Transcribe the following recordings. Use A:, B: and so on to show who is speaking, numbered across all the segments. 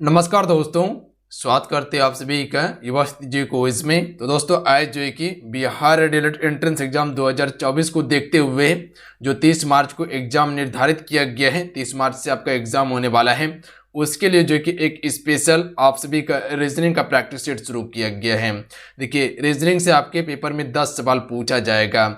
A: नमस्कार दोस्तों, स्वागत करते हैं आप सभी का युवा जी को इसमें। तो दोस्तों आज जो है कि बिहार रेडिएट एंट्रेंस एग्जाम 2024 को देखते हुए जो 30 मार्च को एग्जाम निर्धारित किया गया है, 30 मार्च से आपका एग्जाम होने वाला है, उसके लिए जो है कि एक स्पेशल आप सभी का रीजनिंग का प्रैक्टिस सेट शुरू किया गया है। देखिए, रीजनिंग से आपके पेपर में 10 सवाल पूछा जाएगा।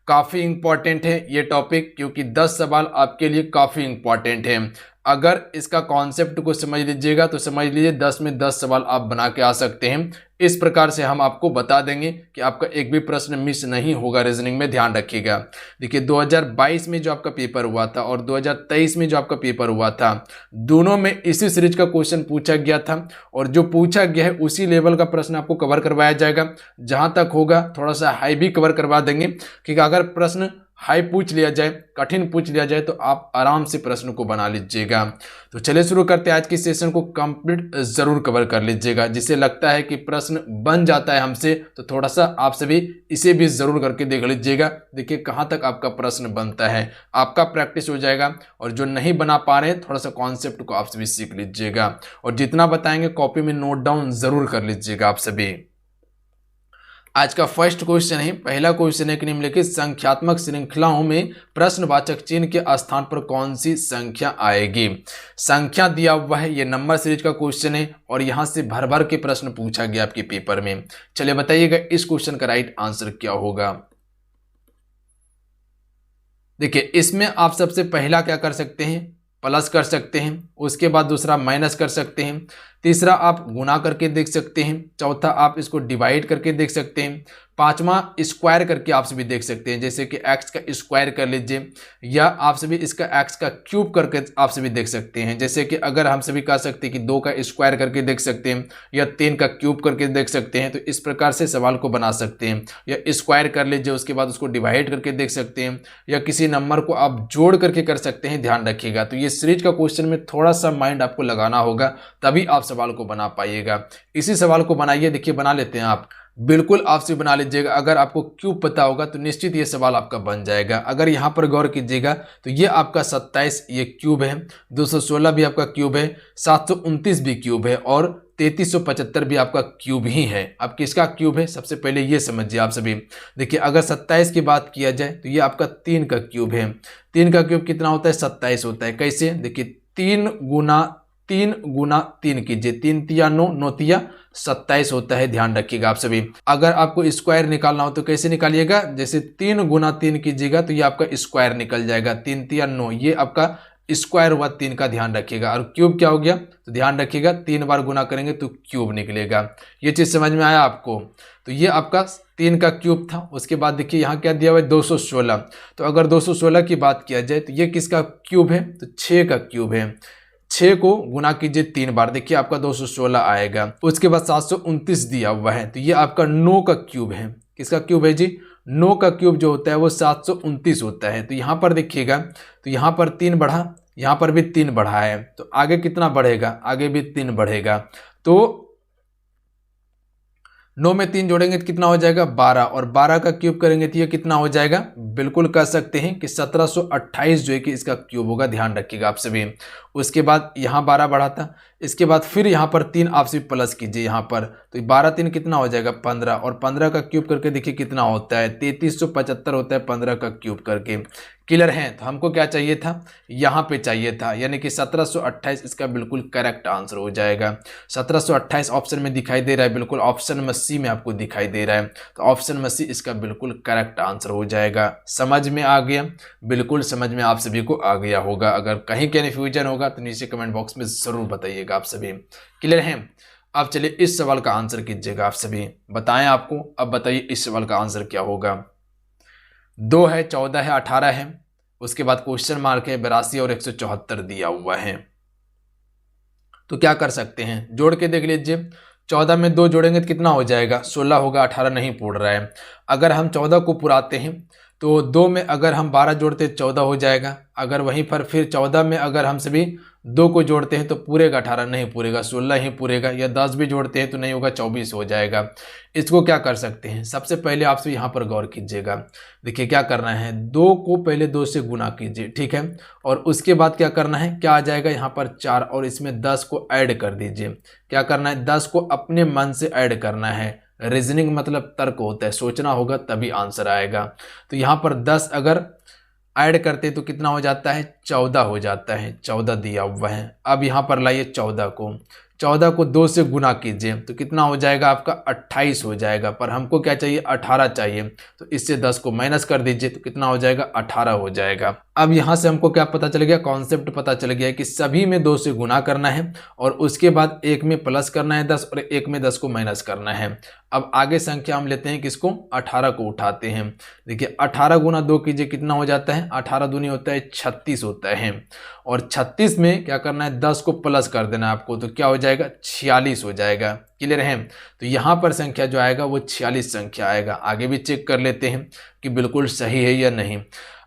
A: काफ़ी इंपॉर्टेंट है ये टॉपिक, क्योंकि 10 सवाल आपके लिए काफ़ी इंपॉर्टेंट है। अगर इसका कॉन्सेप्ट को समझ लीजिएगा तो समझ लीजिए 10 में 10 सवाल आप बना के आ सकते हैं। इस प्रकार से हम आपको बता देंगे कि आपका एक भी प्रश्न मिस नहीं होगा। रीजनिंग में ध्यान रखिएगा। देखिए, 2022 में जो आपका पेपर हुआ था और 2023 में जो आपका पेपर हुआ था, दोनों में इसी सीरीज का क्वेश्चन पूछा गया था और जो पूछा गया है उसी लेवल का प्रश्न आपको कवर करवाया जाएगा। जहां तक होगा थोड़ा सा हाई भी कवर करवा देंगे, क्योंकि अगर प्रश्न हाई पूछ लिया जाए, कठिन पूछ लिया जाए, तो आप आराम से प्रश्न को बना लीजिएगा। तो चलिए शुरू करते हैं। आज की सेशन को कंप्लीट जरूर कवर कर लीजिएगा। जिसे लगता है कि प्रश्न बन जाता है हमसे, तो थोड़ा सा आप सभी इसे भी जरूर करके देख लीजिएगा। देखिए कहाँ तक आपका प्रश्न बनता है, आपका प्रैक्टिस हो जाएगा। और जो नहीं बना पा रहे हैं, थोड़ा सा कॉन्सेप्ट को आप सभी सीख लीजिएगा और जितना बताएंगे कॉपी में नोट डाउन जरूर कर लीजिएगा आप सभी। आज का फर्स्ट क्वेश्चन है, पहला क्वेश्चन है कि निम्नलिखित संख्यात्मक श्रृंखलाओं में प्रश्नवाचक चिन्ह के स्थान पर कौन सी संख्या आएगी। संख्या दिया हुआ है, ये नंबर सीरीज का क्वेश्चन है और यहां से भर भर के प्रश्न पूछा गया आपके पेपर में। चलिए बताइएगा इस क्वेश्चन का राइट आंसर क्या होगा। देखिए, इसमें आप सबसे पहला क्या कर सकते हैं, प्लस कर सकते हैं। उसके बाद दूसरा माइनस कर सकते हैं। तीसरा आप गुना करके देख सकते हैं। चौथा आप इसको डिवाइड करके देख सकते हैं। पांचवा स्क्वायर करके आप सभी देख सकते हैं, जैसे कि एक्स का स्क्वायर कर लीजिए, या आप सभी इसका एक्स का क्यूब करके आप सभी देख सकते हैं। जैसे कि अगर हम सभी कह सकते हैं कि 2 का स्क्वायर करके देख सकते हैं या 3 का क्यूब करके देख सकते हैं, तो इस प्रकार से सवाल को बना सकते हैं। या स्क्वायर कर लीजिए, उसके बाद उसको डिवाइड करके देख सकते हैं, या किसी नंबर को आप जोड़ करके कर सकते हैं। ध्यान रखिएगा, तो ये सीरीज का क्वेश्चन में थोड़ा सा माइंड आपको लगाना होगा, तभी आप सवाल को बना पाइएगा। इसी सवाल को बनाइए। देखिए, बना लेते हैं आप, बिल्कुल आपसे बना लीजिएगा। अगर आपको क्यूब पता होगा तो निश्चित ये सवाल आपका बन जाएगा। अगर यहाँ पर गौर कीजिएगा तो ये आपका 27 ये क्यूब है, 216 भी आपका क्यूब है, 729 भी क्यूब है और 3375 भी आपका क्यूब ही है। अब किसका क्यूब है, सबसे पहले ये समझिए आप सभी। देखिए, अगर 27 की बात किया जाए तो ये आपका 3 का क्यूब है। 3 का क्यूब कितना होता है, 27 होता है। कैसे, देखिए 3 गुना 3 कीजिए, 3 तिया 9, 9 तिया 27 होता है। ध्यान रखिएगा आप सभी। अगर आपको स्क्वायर निकालना हो तो कैसे निकालिएगा, जैसे 3 गुना 3 कीजिएगा तो ये आपका स्क्वायर निकल जाएगा। 3 तिया 9, ये आपका स्क्वायर हुआ 3 का। ध्यान रखिएगा। और क्यूब क्या हो गया, तो ध्यान रखिएगा 3 बार गुना करेंगे तो क्यूब निकलेगा। ये चीज समझ में आया आपको। तो ये आपका 3 का क्यूब था। उसके बाद देखिए यहाँ क्या दिया हुआ है, 216। तो अगर 216 की बात किया जाए तो ये किसका क्यूब है, तो 6 का क्यूब है। 6 को गुना कीजिए 3 बार, देखिए आपका 216 आएगा। उसके बाद 729 दिया हुआ है, तो ये आपका 9 का क्यूब है। किसका क्यूब है जी, 9 का क्यूब जो होता है वो 729 होता है। तो यहाँ पर देखिएगा, तो यहाँ पर 3 बढ़ा, यहाँ पर भी 3 बढ़ा है, तो आगे कितना बढ़ेगा, आगे भी 3 बढ़ेगा। तो 9 में 3 जोड़ेंगे तो कितना हो जाएगा, 12, और 12 का क्यूब करेंगे तो ये कितना हो जाएगा, बिल्कुल कह सकते हैं कि 1728 जो है कि इसका क्यूब होगा। ध्यान रखिएगा आप सभी। उसके बाद यहाँ 12 बढ़ा था, इसके बाद फिर यहाँ पर 3 आप सभी प्लस कीजिए यहाँ पर, तो 12 3 कितना हो जाएगा, 15, और 15 का क्यूब करके देखिए कितना होता है, 3375 होता है 15 का क्यूब करके। क्लियर है। तो हमको क्या चाहिए था, यहाँ पे चाहिए था, यानी कि 1728 इसका बिल्कुल करेक्ट आंसर हो जाएगा। 1728 ऑप्शन में दिखाई दे रहा है, बिल्कुल ऑप्शन में सी में आपको दिखाई दे रहा है, तो ऑप्शन में सी इसका बिल्कुल करेक्ट आंसर हो जाएगा। समझ में आ गया, बिल्कुल समझ में आप सभी को आ गया होगा। अगर कहीं कन्फ्यूजन होगा तो नीचे कमेंट बॉक्स में जरूर बताइएगा आप सभी। क्लियर है। अब चलिए इस सवाल का आंसर कीजिएगा आप सभी, बताएं आपको। अब बताइए इस सवाल का आंसर क्या होगा। 2 है, 14 है, 18 है, उसके बाद क्वेश्चन मार्क है, 82 और 174 दिया हुआ है। तो क्या कर सकते हैं, जोड़ के देख लीजिए। 14 में 2 जोड़ेंगे तो कितना हो जाएगा, 16 होगा। 18 नहीं पूछ रहा है। अगर हम 14 को पुराते हैं तो 2 में अगर हम 12 जोड़ते 14 हो जाएगा। अगर वहीं पर फिर 14 में अगर हम सभी 2 को जोड़ते हैं तो पूरेगा 18 नहीं पूरेगा, 16 ही पूरेगा, या 10 भी जोड़ते हैं तो नहीं होगा, 24 हो जाएगा। इसको क्या कर सकते हैं, सबसे पहले आप सब यहाँ पर गौर कीजिएगा। देखिए क्या करना है, 2 को पहले 2 से गुना कीजिए, ठीक है, और उसके बाद क्या करना है, क्या आ जाएगा यहाँ पर 4 और इसमें 10 को ऐड कर दीजिए। क्या करना है, 10 को अपने मन से ऐड करना है। रीजनिंग मतलब तर्क होता है, सोचना होगा तभी आंसर आएगा। तो यहाँ पर 10 अगर ऐड करते तो कितना हो जाता है, 14 हो जाता है, 14 दिया हुआ है। अब यहाँ पर लाइए 14 को 2 से गुना कीजिए तो कितना हो जाएगा आपका 28 हो जाएगा, पर हमको क्या चाहिए 18 चाहिए, तो इससे 10 को माइनस कर दीजिए तो कितना हो जाएगा 18 हो जाएगा। अब यहाँ से हमको क्या पता चल गया, कॉन्सेप्ट पता चल गया कि सभी में 2 से गुना करना है और उसके बाद एक में प्लस करना है 10 और एक में 10 को माइनस करना है। अब आगे संख्या हम लेते हैं किसको, 18 को उठाते हैं। देखिए 18 गुना 2 कीजिए कितना हो जाता है, 18 दूनी होता है 36 होता है, और 36 में क्या करना है 10 को प्लस कर देना है आपको, तो क्या हो जाएगा 46 हो जाएगा। क्लियर है, तो यहाँ पर संख्या जो आएगा वो 46 संख्या आएगा। आगे भी चेक कर लेते हैं कि बिल्कुल सही है या नहीं।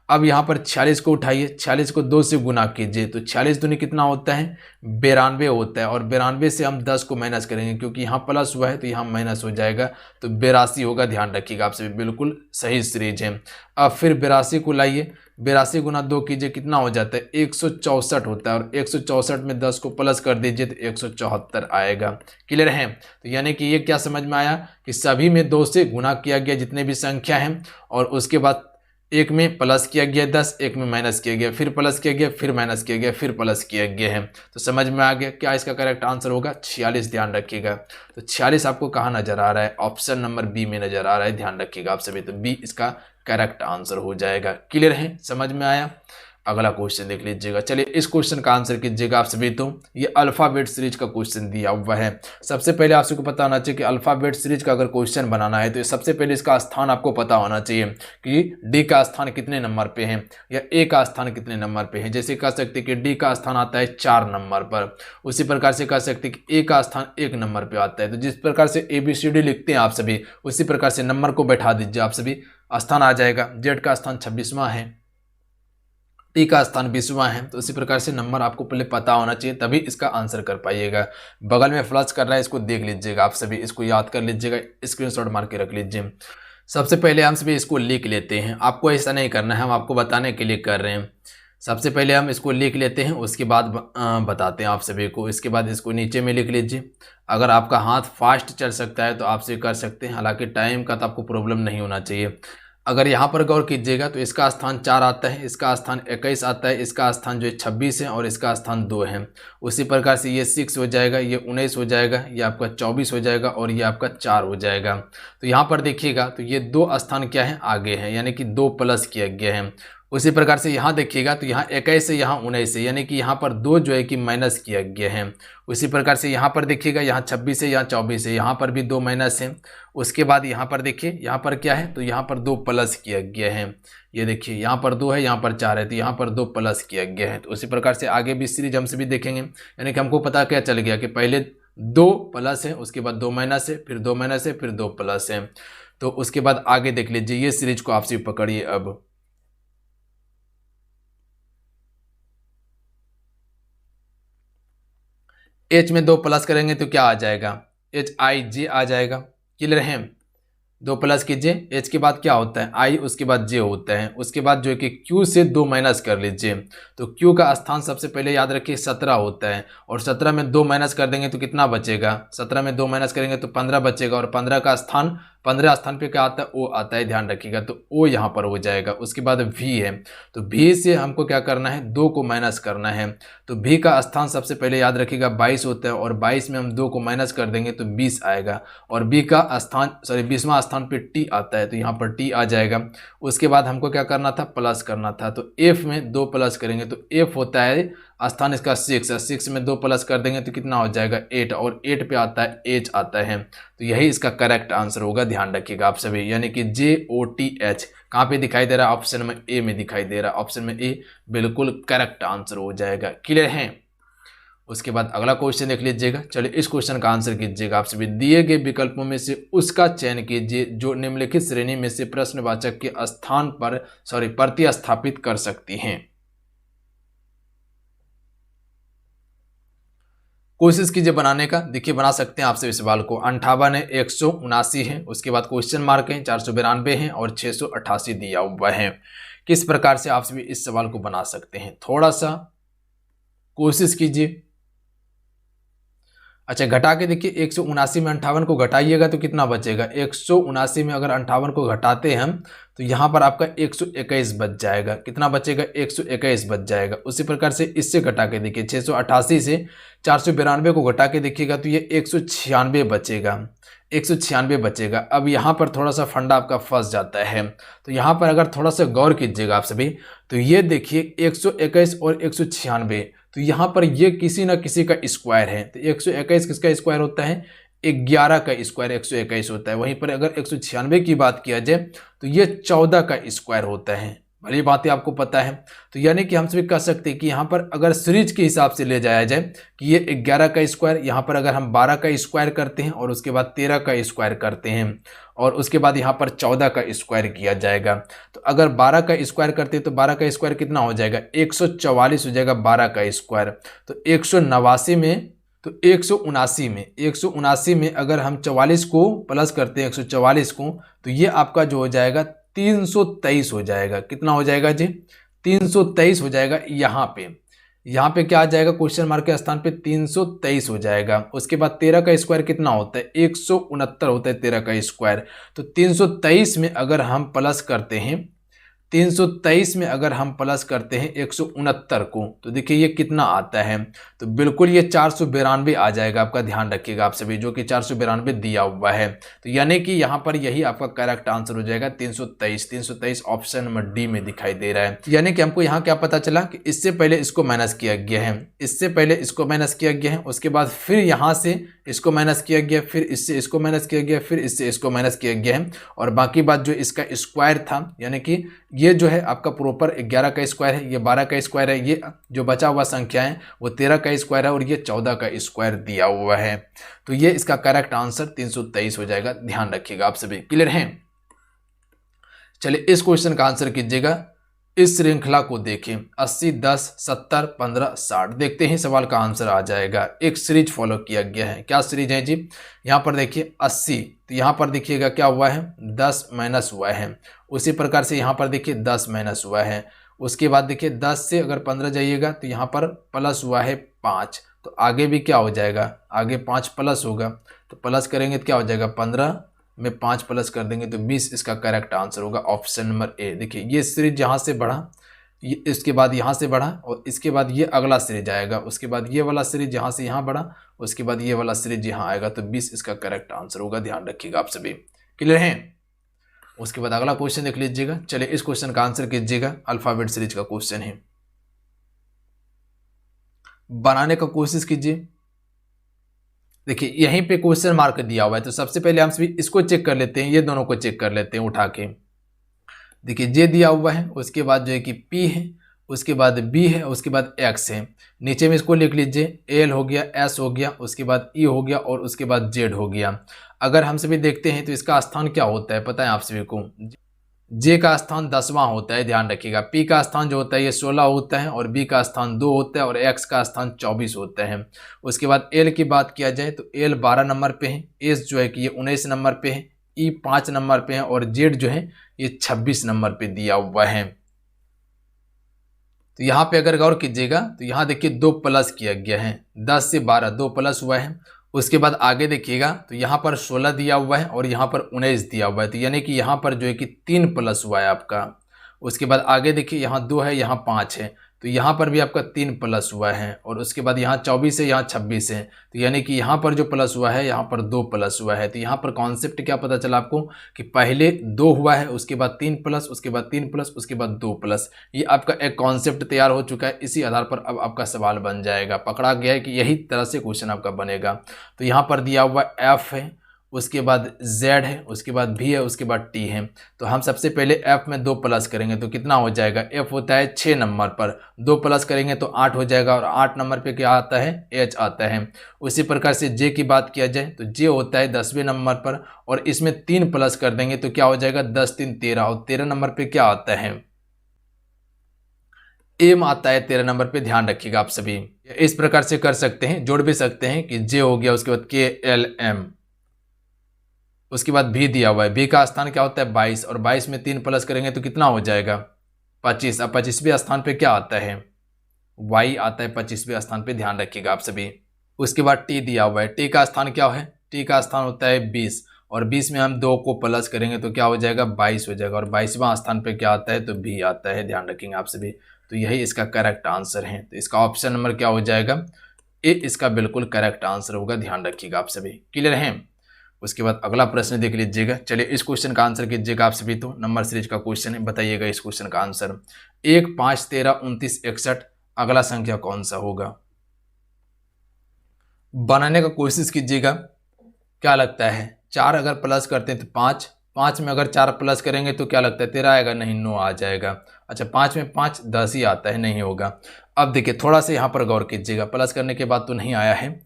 A: अब यहाँ पर 46 को उठाइए, 46 को 2 से गुना कीजिए तो 46 दूनी कितना होता है 92 होता है, और 92 से हम 10 को माइनस करेंगे क्योंकि यहाँ प्लस हुआ है तो यहाँ माइनस हो जाएगा, तो 82 होगा। ध्यान रखिएगा, आपसे बिल्कुल सही सीरीज है। अब फिर 82 को लाइए, 82 गुना 2 कीजिए कितना हो जाता है 164 होता है, और 164 में 10 को प्लस कर दीजिए तो 174 आएगा। क्लियर है, तो यानी कि ये क्या समझ में आया कि सभी में 2 से गुना किया गया जितने भी संख्या हैं, और उसके बाद एक में प्लस किया गया 10, एक में माइनस किया गया, फिर प्लस किया गया, फिर माइनस किया गया, फिर प्लस किया गया है। तो समझ में आ गया क्या इसका करेक्ट आंसर होगा 46। ध्यान रखिएगा, तो 46 आपको कहाँ नजर आ रहा है, ऑप्शन नंबर बी में नजर आ रहा है। ध्यान रखिएगा आप सभी, तो बी इसका करेक्ट आंसर हो जाएगा। क्लियर है, समझ में आया। अगला क्वेश्चन देख लीजिएगा। चलिए इस क्वेश्चन का आंसर कीजिएगा आप सभी। तो ये अल्फाबेट सीरीज का क्वेश्चन दिया हुआ है। सबसे पहले आप सबको पता होना चाहिए कि अल्फाबेट सीरीज का अगर क्वेश्चन बनाना है तो सबसे पहले इसका स्थान आपको पता होना चाहिए कि डी का स्थान कितने नंबर पे है या ए का स्थान कितने नंबर पे है। जैसे कह सकते हैं कि डी का स्थान आता है 4 नंबर पर, उसी प्रकार से कह सकते हैं कि ए का स्थान 1 नंबर पे आता है। तो जिस प्रकार से ABCD लिखते हैं आप सभी, उसी प्रकार से नंबर को बैठा दीजिए आप सभी, स्थान आ जाएगा। जेड का स्थान 26वां है, टी का स्थान 20वां है, तो इसी प्रकार से नंबर आपको पहले पता होना चाहिए तभी इसका आंसर कर पाइएगा। बगल में फ्लैश कर रहा है, इसको देख लीजिएगा आप सभी, इसको याद कर लीजिएगा, स्क्रीनशॉट मार के रख लीजिए। सबसे पहले हम सभी इसको लिख लेते हैं, आपको ऐसा नहीं करना है, हम आपको बताने के लिए कर रहे हैं। सबसे पहले हम इसको लिख लेते हैं, उसके बाद बताते हैं आप सभी को। इसके बाद इसको नीचे में लिख लीजिए। अगर आपका हाथ फास्ट चल सकता है तो आप से कर सकते हैं, हालांकि टाइम का तो आपको प्रॉब्लम नहीं होना चाहिए। अगर यहाँ पर गौर कीजिएगा तो इसका स्थान 4 आता है, इसका स्थान 21 आता है, इसका स्थान जो है 26 है और इसका स्थान 2 है। उसी प्रकार से ये 6 हो जाएगा, ये 19 हो जाएगा, ये आपका 24 हो जाएगा और ये आपका 4 हो जाएगा। तो यहाँ पर देखिएगा तो ये 2 स्थान क्या है आगे है, यानी कि 2 प्लस किया गया है। उसी प्रकार से यहाँ देखिएगा तो यहाँ 21 से यहाँ 19 है, यानी कि यहाँ पर 2 जो है कि माइनस किया गया है। उसी प्रकार से यहाँ पर देखिएगा यहाँ 26 है, यहाँ 24 है, यहाँ पर भी 2 माइनस है। उसके बाद यहाँ पर देखिए यहाँ पर क्या है, तो यहाँ पर 2 प्लस किया गया है। ये देखिए यहाँ पर 2 है, यहाँ पर 4 है, तो यहाँ पर 2 प्लस किया गया है। तो उसी प्रकार से आगे भी सीरीज हम भी देखेंगे, यानी कि हमको पता क्या चल गया कि पहले 2 प्लस है, उसके बाद 2 माइनस है, फिर 2 माइनस है, फिर 2 प्लस है। तो उसके बाद आगे देख लीजिए, ये सीरीज को आपसे पकड़िए। अब एच में 2 प्लस करेंगे तो क्या आ जाएगा, HIJ आ जाएगा। क्लियर है, 2 प्लस कीजिए, एच के बाद क्या होता है आई, उसके बाद जे होता है। उसके बाद जो है कि क्यू से 2 माइनस कर लीजिए, तो क्यू का स्थान सबसे पहले याद रखिए 17 होता है, और 17 में 2 माइनस कर देंगे तो कितना बचेगा, 17 में 2 माइनस करेंगे तो 15 बचेगा, और 15 स्थान पे क्या आता है ओ आता है। ध्यान रखिएगा, तो ओ यहाँ पर हो जाएगा। उसके बाद वी है, तो वी से हमको क्या करना है 2 को माइनस करना है। तो वी का स्थान सबसे पहले याद रखिएगा 22 होता है, और 22 में हम 2 को माइनस कर देंगे तो 20 आएगा, और बी का स्थान 20वां स्थान पे टी आता है, तो यहाँ पर टी आ जाएगा। उसके बाद हमको क्या करना था, प्लस करना था, तो एफ में 2 प्लस करेंगे तो एफ होता है स्थान इसका 6 है, 6 में 2 प्लस कर देंगे तो कितना हो जाएगा 8, और 8 पे आता है एच आता है। तो यही इसका करेक्ट आंसर होगा। ध्यान रखिएगा आप सभी, यानी कि JOTH कहाँ पे दिखाई दे रहा है, ऑप्शन में ए में दिखाई दे रहा है। ऑप्शन में ए बिल्कुल करेक्ट आंसर हो जाएगा। क्लियर है। उसके बाद अगला क्वेश्चन देख लीजिएगा। चलिए इस क्वेश्चन का आंसर कीजिएगा। आपसे भी दिए गए विकल्पों में से उसका चयन कीजिए जो निम्नलिखित श्रेणी में से प्रश्नवाचक के स्थान पर प्रतिस्थापित कर सकती हैं। कोशिश कीजिए बनाने का। देखिए बना सकते हैं आपसे इस सवाल को। 58 है, 179 है, उसके बाद क्वेश्चन मार्क है, 492 है और 688 दिया हुआ है। किस प्रकार से आपसे भी इस सवाल को बना सकते हैं, थोड़ा सा कोशिश कीजिए। अच्छा घटा के देखिए, 179 में 58 को घटाइएगा तो कितना बचेगा। 179 में अगर 58 को घटाते हैं हम तो यहाँ पर आपका 121 बच जाएगा। कितना बचेगा, 121 बच जाएगा। उसी प्रकार से इससे घटा के देखिए, 688 से 492 को घटा के देखिएगा तो ये 196 बचेगा, 196 बचेगा। अब यहाँ पर थोड़ा सा फंडा आपका फंस जाता है। तो यहाँ पर अगर थोड़ा सा गौर कीजिएगा आप सभी, तो ये देखिए 121 और 196, तो यहाँ पर ये किसी ना किसी का स्क्वायर है। तो 121 किसका स्क्वायर होता है, 11 का स्क्वायर 121 होता है। वहीं पर अगर 196 की बात किया जाए तो ये 14 का स्क्वायर होता है। भली बातें आपको पता है। तो यानी कि हम सभी कह सकते हैं कि यहाँ पर अगर सीरीज के हिसाब से ले जाया जाए कि ये 11 का स्क्वायर, यहाँ पर अगर हम 12 का स्क्वायर करते हैं और उसके बाद 13 का स्क्वायर करते हैं और उसके बाद यहाँ पर 14 का स्क्वायर किया जाएगा, तो अगर 12 का स्क्वायर करते हैं तो 12 का स्क्वायर कितना हो जाएगा, 144 हो जाएगा 12 का स्क्वायर। तो 189 में, तो 179 में अगर हम 44 को प्लस करते हैं 144 को, तो ये आपका जो हो जाएगा 323 हो जाएगा। कितना हो जाएगा जी, 323 हो जाएगा। यहाँ पे क्या आ जाएगा, क्वेश्चन मार्क के स्थान पे 323 हो जाएगा। उसके बाद 13 का स्क्वायर कितना होता है, 169 होता है 13 का स्क्वायर। तो 323 में अगर हम प्लस करते हैं, 323 में अगर हम प्लस करते हैं 169 को, तो देखिए ये कितना आता है, तो बिल्कुल ये 492 आ जाएगा। आपका ध्यान रखिएगा आप सभी, जो कि 492 दिया हुआ है। तो यानी कि यहाँ पर यही आपका करेक्ट आंसर हो जाएगा 323 ऑप्शन नंबर डी में दिखाई दे रहा है। यानी कि हमको यहाँ क्या पता चला कि इससे पहले इसको माइनस किया गया है, इससे पहले इसको माइनस किया गया है, उसके बाद फिर यहाँ से इसको माइनस किया गया, फिर इससे इसको माइनस किया गया, फिर इससे इसको माइनस किया गया है। और बाकी बात जो इसका स्क्वायर था, यानी कि ये जो है आपका प्रॉपर 11 का स्क्वायर है, ये 12 का स्क्वायर है, ये जो बचा हुआ संख्या है वो 13 का स्क्वायर है और ये 14 का स्क्वायर दिया हुआ है। तो ये इसका करेक्ट आंसर 323 हो जाएगा। ध्यान रखिएगा आप सभी, क्लियर हैं। चलिए इस क्वेश्चन का आंसर कीजिएगा। इस श्रृंखला को देखें, 80, 10, 70, 15, 60। देखते हैं सवाल का आंसर आ जाएगा। एक सीरीज फॉलो किया गया है। क्या सीरीज है जी, यहाँ पर देखिए 80, तो यहाँ पर देखिएगा क्या हुआ है, 10 माइनस हुआ है। उसी प्रकार से यहाँ पर देखिए 10 माइनस हुआ है। उसके बाद देखिए 10 से अगर 15 जाइएगा तो यहाँ पर प्लस हुआ है 5, तो आगे भी क्या हो जाएगा, आगे 5 प्लस होगा। तो प्लस करेंगे तो क्या हो जाएगा, 15 में 5 प्लस कर देंगे तो 20 इसका करेक्ट आंसर होगा, ऑप्शन नंबर ए। देखिए ये सीरीज यहाँ से बढ़ा, ये इसके बाद यहाँ से बढ़ा और इसके बाद ये अगला सीरीज आएगा, उसके बाद ये वाला सीरीज यहाँ से यहाँ बढ़ा, उसके बाद ये वाला सीरीज यहाँ आएगा। तो 20 इसका करेक्ट आंसर होगा। ध्यान रखिएगा आप सभी, क्लियर हैं। उसके बाद अगला क्वेश्चन देख लीजिएगा। चलिए इस क्वेश्चन का आंसर कीजिएगा। अल्फाबेट सीरीज का क्वेश्चन है, बनाने का कोशिश कीजिए। देखिए यहीं पे क्वेश्चन मार्क दिया हुआ है, तो सबसे पहले हम सभी इसको चेक कर लेते हैं, ये दोनों को चेक कर लेते हैं उठा के। देखिए जे दिया हुआ है, उसके बाद जो है कि पी है, उसके बाद बी है, उसके बाद एक्स है। नीचे में इसको लिख लीजिए, एल हो गया, एस हो गया, उसके बाद ई हो गया और उसके बाद जेड हो गया। अगर हम सभी देखते हैं तो इसका स्थान क्या होता है पता है आप सभी को, जे का स्थान 10वां होता है। ध्यान रखिएगा। पी का स्थान जो होता है ये 16 होता है और बी का स्थान 2 होता है और एक्स का स्थान 24 होता है। उसके बाद एल की बात किया जाए तो एल 12 नंबर पे है, एस जो है कि ये 19 नंबर पे है, ई 5 नंबर पे है और जेड जो है ये 26 नंबर पे दिया हुआ है। तो यहाँ पे अगर गौर कीजिएगा तो यहाँ देखिए 2 प्लस किया गया है, 10 से 12 2 प्लस हुआ है। उसके बाद आगे देखिएगा तो यहाँ पर 16 दिया हुआ है और यहाँ पर 19 दिया हुआ है, तो यानी कि यहाँ पर जो है कि 3 प्लस हुआ है आपका। उसके बाद आगे देखिए यहाँ 2 है, यहाँ 5 है, तो यहाँ पर भी आपका 3 प्लस हुआ है और उसके बाद यहाँ 24 है, यहाँ 26 है, तो यानी कि यहाँ पर जो प्लस हुआ है यहाँ पर 2 प्लस हुआ है। तो यहाँ पर कॉन्सेप्ट क्या पता चला आपको कि पहले 2 हुआ है, उसके बाद 3 प्लस, उसके बाद 3 प्लस, उसके बाद 2 प्लस। ये आपका एक कॉन्सेप्ट तैयार हो चुका है। इसी आधार पर अब आपका सवाल बन जाएगा, पकड़ा गया है कि यही तरह से क्वेश्चन आपका बनेगा। तो यहाँ पर दिया हुआ एफ है, उसके बाद Z है, उसके बाद V है, उसके बाद T है। तो हम सबसे पहले F में 2 प्लस करेंगे तो कितना हो जाएगा, F होता है 6 नंबर पर, 2 प्लस करेंगे तो 8 हो जाएगा, और 8 नंबर पे क्या आता है, H आता है। उसी प्रकार से J की बात किया जाए तो J होता है 10वें नंबर पर, और इसमें 3 प्लस कर देंगे तो क्या हो जाएगा, 10 3 13, और 13 नंबर पे क्या आता है, M आता है 13 नंबर पे, ध्यान रखिएगा आप सभी। इस प्रकार से कर सकते हैं, जोड़ भी सकते हैं कि J हो गया, उसके बाद KLM, उसके बाद V दिया हुआ है, V का स्थान क्या होता है 22, और 22 में 3 प्लस करेंगे तो कितना हो जाएगा 25। अब 25वें स्थान पे क्या आता है, Y आता है 25वें स्थान पे, ध्यान रखिएगा आप सभी। उसके बाद T दिया हुआ है, T का स्थान क्या है, T का स्थान होता है 20, और 20 में हम 2 को प्लस करेंगे तो क्या हो जाएगा 22 हो जाएगा, और 22वां स्थान पे क्या आता है, तो V आता है, ध्यान रखेंगे आप सभी। तो यही इसका करेक्ट आंसर है। तो इसका ऑप्शन नंबर क्या हो जाएगा, ए इसका बिल्कुल करेक्ट आंसर होगा, ध्यान रखिएगा आप सभी। क्लियर है। उसके बाद अगला प्रश्न देख लीजिएगा। चलिए इस क्वेश्चन का आंसर कीजिएगा आप सभी। तो नंबर सीरीज का क्वेश्चन है, बताइएगा इस क्वेश्चन का आंसर। 1 5 13 29 61 अगला संख्या कौन सा होगा, बनाने का कोशिश कीजिएगा। क्या लगता है, 4 अगर प्लस करते हैं तो 5, 5 में अगर 4 प्लस करेंगे तो क्या लगता है 13 आएगा, नहीं 9 आ जाएगा। अच्छा 5 में 5 10 ही आता है, नहीं होगा। अब देखिए थोड़ा सा यहाँ पर गौर कीजिएगा, प्लस करने के बाद तो नहीं आया है।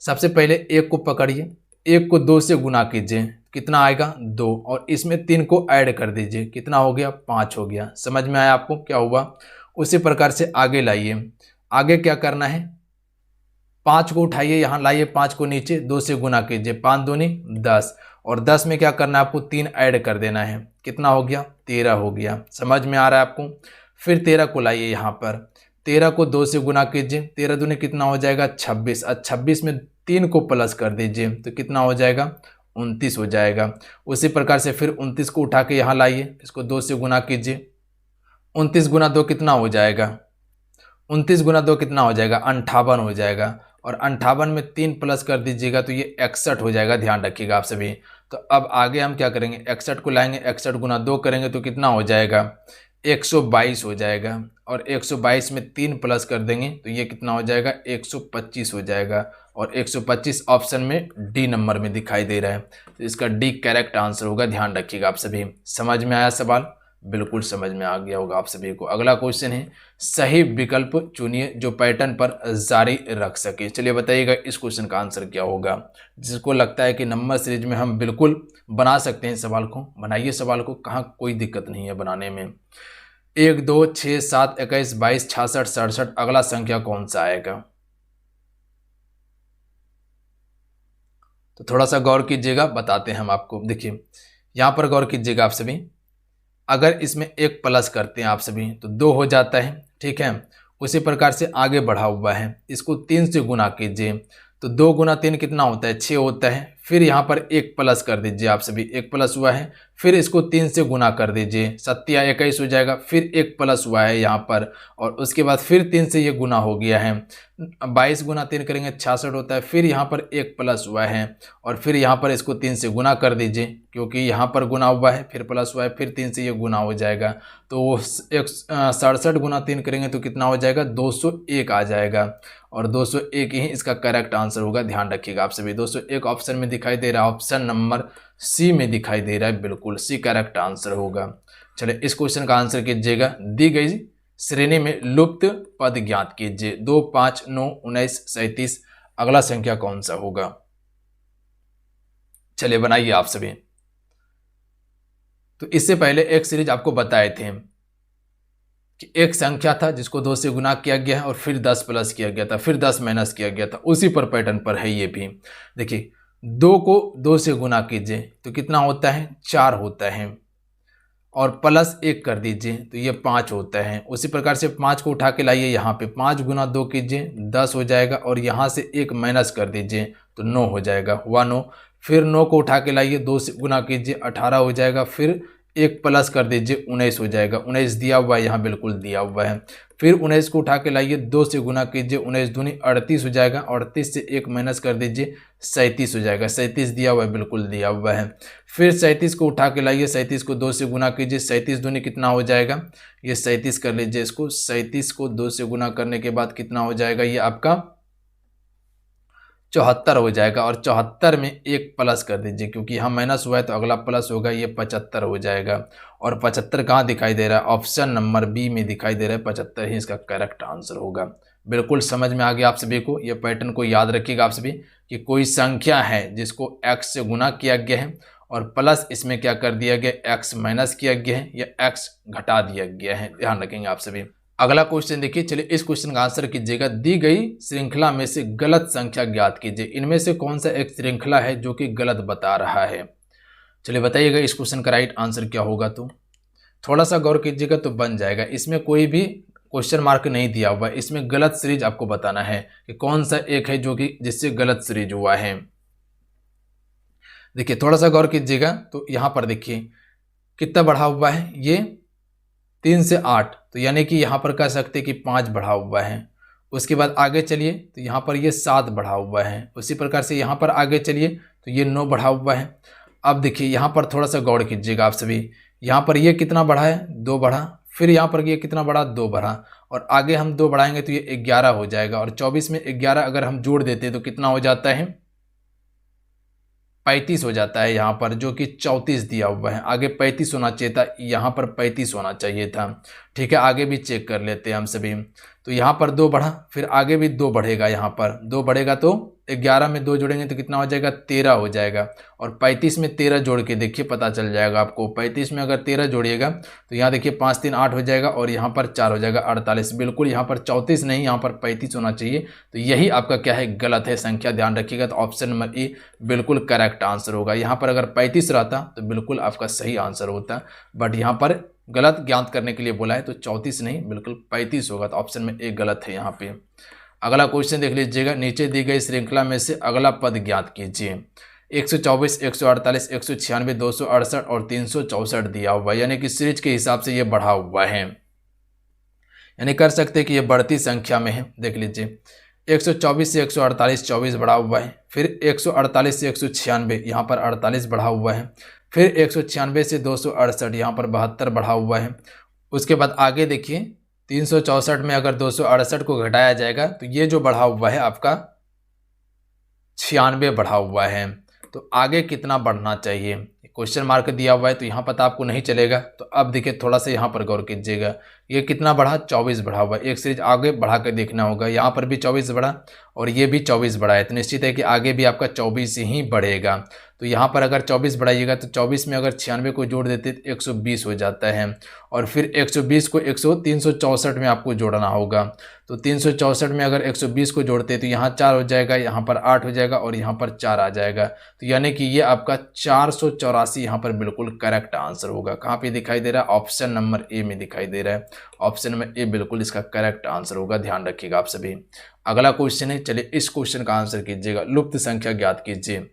A: सबसे पहले 1 को पकड़िए, 1 को 2 से गुना कीजिए, कितना आएगा 2, और इसमें 3 को ऐड कर दीजिए, कितना हो गया 5 हो गया। समझ में आया आपको क्या हुआ। उसी प्रकार से आगे लाइए, आगे क्या करना है, 5 को उठाइए, यहाँ लाइए 5 को नीचे, 2 से गुना कीजिए, 5 दूनी 10, और 10 में क्या करना है आपको 3 ऐड कर देना है, कितना हो गया 13 हो गया। समझ में आ रहा है आपको। फिर 13 को लाइए यहाँ पर, 13 को 2 से गुना कीजिए, 13 दूनी कितना हो जाएगा 26, और 26 में 3 को प्लस कर दीजिए तो कितना हो जाएगा 29 हो जाएगा। उसी प्रकार से फिर 29 को उठा के यहाँ लाइए, इसको 2 से गुना कीजिए, 29 गुना 2 कितना हो जाएगा, 29 गुना 2 कितना हो जाएगा 58 हो जाएगा, और 58 में 3 प्लस कर दीजिएगा तो ये 61 हो जाएगा, ध्यान रखिएगा आप सभी। तो अब आगे हम क्या करेंगे, 61 को लाएंगे, 61 गुना 2 करेंगे तो कितना हो जाएगा 122 हो जाएगा, और 122 में 3 प्लस कर देंगे तो ये कितना हो जाएगा 125 हो जाएगा, और 125 ऑप्शन में डी नंबर में दिखाई दे रहा है। तो इसका डी करेक्ट आंसर होगा, ध्यान रखिएगा आप सभी। समझ में आया सवाल, बिल्कुल समझ में आ गया होगा आप सभी को। अगला क्वेश्चन है, सही विकल्प चुनिए जो पैटर्न पर जारी रख सके। चलिए बताइएगा इस क्वेश्चन का आंसर क्या होगा। जिसको लगता है कि नंबर सीरीज में हम बिल्कुल बना सकते हैं सवाल को, बनाइए सवाल को, कहाँ कोई दिक्कत नहीं है बनाने में। 1 2 6 7 21 22 66 67 अगला संख्या कौन सा आएगा। तो थोड़ा सा गौर कीजिएगा, बताते हैं हम आपको। देखिए यहाँ पर गौर कीजिएगा आप सभी, अगर इसमें 1 प्लस करते हैं आप सभी तो 2 हो जाता है, ठीक है। उसी प्रकार से आगे बढ़ा हुआ है, इसको 3 से गुना कीजिए तो 2 गुना 3 कितना होता है 6 होता है। फिर यहाँ पर 1 प्लस कर दीजिए आप सभी, 1 प्लस हुआ है, फिर इसको 3 से गुना कर दीजिए, 7 या 21 हो जाएगा। फिर 1 प्लस हुआ है यहाँ पर, और उसके बाद फिर 3 से ये गुना हो गया है, 22 गुना 3 करेंगे 66 होता है। फिर यहाँ पर 1 प्लस हुआ है, और फिर यहाँ पर इसको 3 से गुना कर दीजिए, क्योंकि यहाँ पर गुना हुआ है, फिर प्लस हुआ है, फिर 3 से ये गुना हो जाएगा। तो 67 गुना 3 करेंगे तो कितना हो जाएगा 201 आ जाएगा, और 201 ही इसका करेक्ट आंसर होगा, ध्यान रखिएगा आप सभी। 201 ऑप्शन में दिखाई दे रहा है, ऑप्शन नंबर सी में दिखाई दे रहा है, बिल्कुल सी करेक्ट आंसर होगा। चलिए इस क्वेश्चन का आंसर कीजिएगा, दी गई श्रेणी में लुप्त पद ज्ञात कीजिए। 2 5 9 19 37 अगला संख्या कौन सा होगा। चलिए बनाइए आप सभी। तो इससे पहले एक सीरीज आपको बताए थे कि एक संख्या था जिसको 2 से गुना किया गया और फिर 10 प्लस किया गया था, फिर 10 माइनस किया गया था, उसी पर पैटर्न पर है ये भी। देखिए 2 को 2 से गुना कीजिए तो कितना होता है 4 होता है, और प्लस 1 कर दीजिए तो ये 5 होता है। उसी प्रकार से 5 को उठा के लाइए यहाँ पे, 5 गुना 2 कीजिए 10 हो जाएगा, और यहाँ से 1 माइनस कर दीजिए तो 9 हो जाएगा, हुआ 9। फिर 9 को उठा के लाइए, 2 से गुना कीजिए 18 हो जाएगा, फिर 1 प्लस कर दीजिए 19 हो जाएगा, 19 दिया हुआ है यहाँ, बिल्कुल दिया हुआ है। फिर 19 को उठा के लाइए, 2 से गुना कीजिए, 19 दूनी 38 हो जाएगा, 38 से 1 माइनस कर दीजिए 37 हो जाएगा, 37 दिया हुआ है, बिल्कुल दिया हुआ है। फिर 37 को उठा के लाइए, 37 को 2 से गुना कीजिए, 37 दूनी कितना हो जाएगा, ये 37 कर लीजिए इसको, 37 को 2 से गुना करने के बाद कितना हो जाएगा, ये आपका 74 हो जाएगा, और 74 में एक प्लस कर दीजिए, क्योंकि यहाँ माइनस हुआ है तो अगला प्लस होगा, ये 75 हो जाएगा। और 75 कहाँ दिखाई दे रहा है? ऑप्शन नंबर बी में दिखाई दे रहा है, 75 ही इसका करेक्ट आंसर होगा। बिल्कुल समझ में आ गया आप सभी को। ये पैटर्न को याद रखिएगा आप सभी कि कोई संख्या है जिसको x से गुना किया गया है और प्लस इसमें क्या कर दिया गया, x माइनस किया गया है या x घटा दिया गया है, ध्यान रखेंगे आप सभी। अगला क्वेश्चन देखिए, चलिए इस क्वेश्चन का आंसर कीजिएगा। दी गई श्रृंखला में से गलत संख्या ज्ञात कीजिए। इनमें से कौन सा एक श्रृंखला है जो कि गलत बता रहा है? चलिए बताइएगा इस क्वेश्चन का राइट आंसर क्या होगा। तो थोड़ा सा गौर कीजिएगा तो बन जाएगा। इसमें कोई भी क्वेश्चन मार्क नहीं दिया हुआ है, इसमें गलत सीरीज आपको बताना है कि कौन सा एक है जो कि जिससे गलत सीरीज हुआ है। देखिए थोड़ा सा गौर कीजिएगा तो यहाँ पर देखिए कितना बढ़ा हुआ है, ये 3 से 8, तो यानी कि यहाँ पर कह सकते हैं कि 5 बढ़ा हुआ है। उसके बाद आगे चलिए तो यहाँ पर ये 7 बढ़ा हुआ है। उसी प्रकार से यहाँ पर आगे चलिए तो ये 9 बढ़ा हुआ है। अब देखिए यहाँ पर थोड़ा सा गौर कीजिएगा आप सभी, यहाँ पर ये कितना बढ़ा है, 2 बढ़ा, फिर यहाँ पर ये कितना बढ़ा, 2 बढ़ा, और आगे हम 2 बढ़ाएंगे तो ये 11 हो जाएगा। और 24 में 11 अगर हम जोड़ देते हैं तो कितना हो जाता है, 35 हो जाता है यहाँ पर, जो कि 34 दिया हुआ है। आगे 35 होना चाहिए था, यहाँ पर 35 होना चाहिए था। ठीक है, आगे भी चेक कर लेते हैं हम सभी। तो यहाँ पर 2 बढ़ा, फिर आगे भी 2 बढ़ेगा, यहाँ पर 2 बढ़ेगा तो 11 में 2 जोड़ेंगे तो कितना हो जाएगा, 13 हो जाएगा। और 35 में 13 जोड़ के देखिए पता चल जाएगा आपको। 35 में अगर 13 जोड़िएगा तो यहाँ देखिए 5 3 8 हो जाएगा, और यहाँ पर 4 हो जाएगा 48। बिल्कुल यहाँ पर 34 नहीं, यहाँ पर 35 होना चाहिए। तो यही आपका क्या है, गलत है संख्या, ध्यान रखिएगा। तो ऑप्शन नंबर ए बिल्कुल करेक्ट आंसर होगा। यहाँ पर अगर 35 रहता तो बिल्कुल आपका सही आंसर होता, बट यहाँ पर गलत ज्ञात करने के लिए बोला है तो 34 नहीं बिल्कुल 35 होगा। तो ऑप्शन में ए गलत है यहाँ पे। अगला क्वेश्चन देख लीजिएगा, नीचे दी गई श्रृंखला में से अगला पद ज्ञात कीजिए। 124, 148, 196, 268 और 364 दिया हुआ है, यानी कि सीरीज के हिसाब से ये बढ़ा हुआ है, यानी कर सकते हैं कि ये बढ़ती संख्या में है। देख लीजिए 124 से 148 24 बढ़ा हुआ है, फिर 148 से 196 यहाँ पर 48 बढ़ा हुआ है, फिर 196 से 268 यहाँ पर 72 बढ़ा हुआ है। उसके बाद आगे देखिए 364 में अगर 268 को घटाया जाएगा तो ये जो बढ़ा हुआ है आपका 96 बढ़ा हुआ है। तो आगे कितना बढ़ना चाहिए, क्वेश्चन मार्क दिया हुआ है तो यहाँ पता आपको नहीं चलेगा। तो अब देखिए थोड़ा सा यहाँ पर गौर कीजिएगा, ये कितना बढ़ा, 24 बढ़ा हुआ है। एक सीरीज आगे बढ़ा कर देखना होगा, यहाँ पर भी 24 बढ़ा और ये भी 24 बढ़ा है, तो निश्चित है कि आगे भी आपका 24 ही बढ़ेगा। तो यहाँ पर अगर 24 बढ़ाइएगा तो 24 में अगर 96 को जोड़ देते तो 120 हो जाता है, और फिर 120 को 364 में आपको जोड़ना होगा। तो 364 में अगर 120 को जोड़ते तो यहाँ 4 हो जाएगा, यहाँ पर 8 हो जाएगा और यहाँ पर 4 आ जाएगा। तो यानी कि ये आपका 484 यहाँ पर बिल्कुल करेक्ट आंसर होगा। कहाँ पे दिखाई दे रहा है, ऑप्शन नंबर ए में दिखाई दे रहा है। ऑप्शन नंबर ए बिल्कुल इसका करेक्ट आंसर होगा, ध्यान रखिएगा आप सभी। अगला क्वेश्चन है, चलिए इस क्वेश्चन का आंसर कीजिएगा। लुप्त संख्या ज्ञात कीजिए।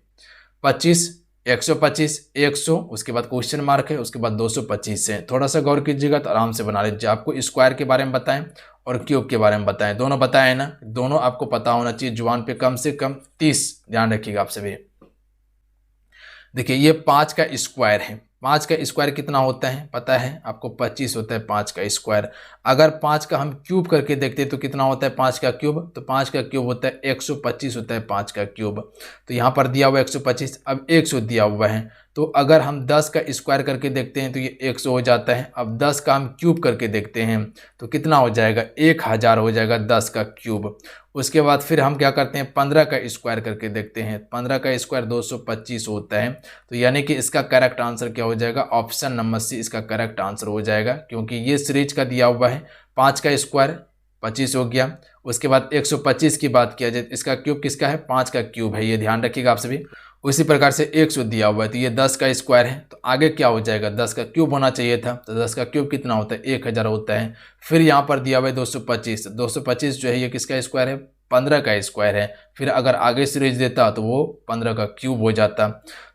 A: 25, 125, 100, उसके बाद क्वेश्चन मार्क है, उसके बाद 225 है। थोड़ा सा गौर कीजिएगा तो आराम से बना लीजिए। आपको स्क्वायर के बारे में बताएं और क्यूब के बारे में बताएं, दोनों बताएं ना, दोनों आपको पता होना चाहिए जुबान पे कम से कम 30, ध्यान रखिएगा आप सभी। देखिए ये 5 का स्क्वायर है, 5 का स्क्वायर कितना होता है पता है आपको, 25 होता है 5 का स्क्वायर। अगर 5 का हम क्यूब करके देखते हैं तो कितना होता है 5 का क्यूब, तो 5 का क्यूब होता है 125 होता है 5 का क्यूब। तो यहाँ पर दिया हुआ है 125, अब 100 दिया हुआ है, तो अगर हम 10 का स्क्वायर करके देखते हैं तो ये 100 हो जाता है। अब 10 का हम क्यूब करके देखते हैं तो कितना हो जाएगा, 1000 हो जाएगा 10 का क्यूब। उसके बाद फिर हम क्या करते हैं, 15 का स्क्वायर करके देखते हैं, 15 का स्क्वायर 225 होता है। तो यानी कि इसका करेक्ट आंसर क्या हो जाएगा, ऑप्शन नंबर सी इसका करेक्ट आंसर हो जाएगा, क्योंकि ये सीरीज का दिया हुआ है। 5 का स्क्वायर 25 हो गया, उसके बाद 125 की बात किया जाए, इसका क्यूब किसका है, 5 का क्यूब है, ये ध्यान रखिएगा आप सभी। उसी प्रकार से 100 दिया हुआ है तो ये 10 का स्क्वायर है, तो आगे क्या हो जाएगा, 10 का क्यूब होना चाहिए था, तो 10 का क्यूब कितना होता है, 1000 होता है। फिर यहाँ पर दिया हुआ है 225, 225 जो है ये किसका स्क्वायर है, 15 का स्क्वायर है। फिर अगर आगे सीरीज देता तो वो 15 का क्यूब हो जाता।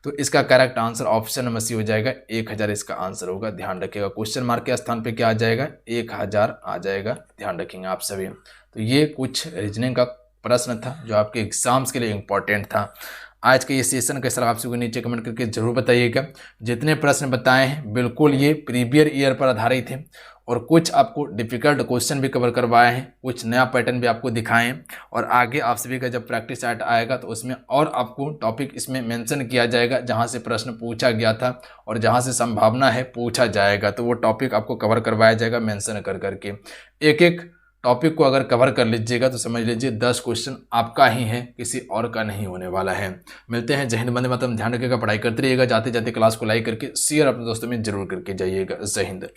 A: तो इसका correct answer option number C हो जाएगा, 1000 इसका आंसर होगा, ध्यान रखिएगा। क्वेश्चन मार्क के स्थान पे क्या आ जाएगा, 1000 आ जाएगा, ध्यान रखेंगे आप सभी। तो ये कुछ रीजनिंग का प्रश्न था जो आपके एग्जाम्स के लिए इम्पोर्टेंट था। आज के ये सेशन कैसा लगा आप सभी को नीचे कमेंट करके जरूर बताइएगा। जितने प्रश्न बताए हैं बिल्कुल ये प्रीवियस ईयर पर आधारित थे और कुछ आपको डिफ़िकल्ट क्वेश्चन भी कवर करवाए हैं, कुछ नया पैटर्न भी आपको दिखाए हैं। और आगे आप सभी का जब प्रैक्टिस सेट आएगा तो उसमें और आपको टॉपिक इसमें मेंशन किया जाएगा जहां से प्रश्न पूछा गया था और जहां से संभावना है पूछा जाएगा, तो वो टॉपिक आपको कवर करवाया जाएगा मेंशन कर करके। एक एक टॉपिक को अगर कवर कर लीजिएगा तो समझ लीजिए 10 क्वेश्चन आपका ही है, किसी और का नहीं होने वाला है। मिलते हैं। जय हिंद, वंदे मातरम। ध्यान रखिएगा, पढ़ाई करते रहिएगा, जाते जाते क्लास को लाइक करके शेयर अपने दोस्तों में जरूर करके जाइएगा। जय हिंद।